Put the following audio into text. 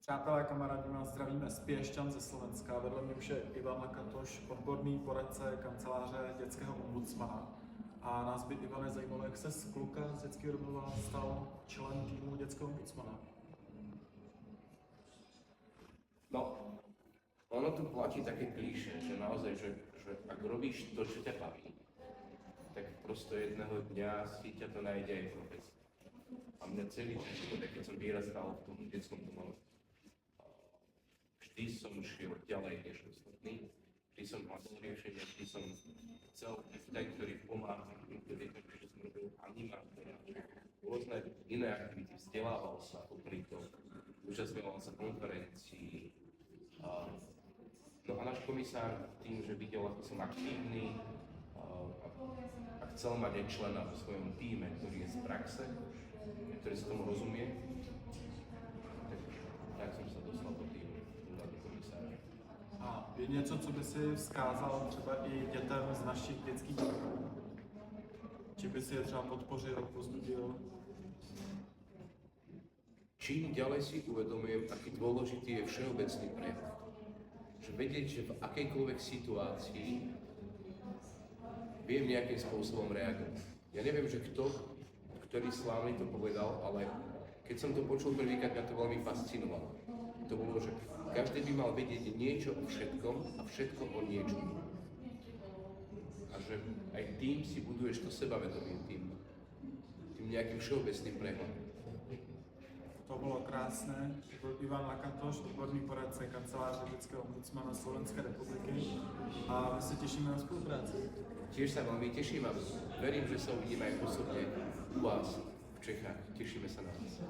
Přátelé, kamarádi, vás zdravíme z Piešťan ze Slovenska. Vedle mě už je Ivan Lakatoš, odborný poradce kanceláře dětského ombudsmana. A nás by, Ivane, zajímalo, jak se z kluka z dětského domova stal člen týmu dětského ombudsmana. No, ono tu platí také klíše, že naozaj, že ak robíš to, čo ťa baví, tak prosto jedného dňa si ťa to nájde aj profesia. A mňa celý čas, keď som vyrastal v tom detskom domove, vždy som šiel ďalej než ostatní, vždy som hľadal riešenia, vždy som chcel byť ten, ktorý pomáha tým deťom, že som robil animátora, rôzne iné aktivity, vzdelával sa popri tom, účastňoval sa konferencií. No a náš komisár tým, že videl, ako som aktívny a chcel mať aj člena vo svojom týme, ktorý je z praxe, ktorý sa tomu rozumie, tak som sa dostal do týmu úradu komisára. A je něco, co by si vzkázal třeba i dětem z našich dětských domovů? Či by si je třeba podpořil, povzbudil? Čím ďalej si uvedomujem, aký dôležitý je všeobecný prehľad. Že vedieť, že v akejkoľvek situácii viem nejakým spôsobom reagovať. Ja neviem, že ktorý slávny to povedal, ale keď som to počul prvýkrát, mňa to veľmi fascinovalo. To bolo, že každý by mal vedieť niečo o všetkom a všetko o niečom. A že aj tým si buduješ to sebavedomie, tým nejakým všeobecným prehľadom. To bylo krásné. To byl Ivan Lakatoš, odborný poradce kanceláře dětského ombudsmana Slovenské republiky. A my se těšíme na spolupráci. Tiež sa veľmi teším a verím, že sa uvidíme aj osobne u vás v Čechách. Tešíme sa na vás.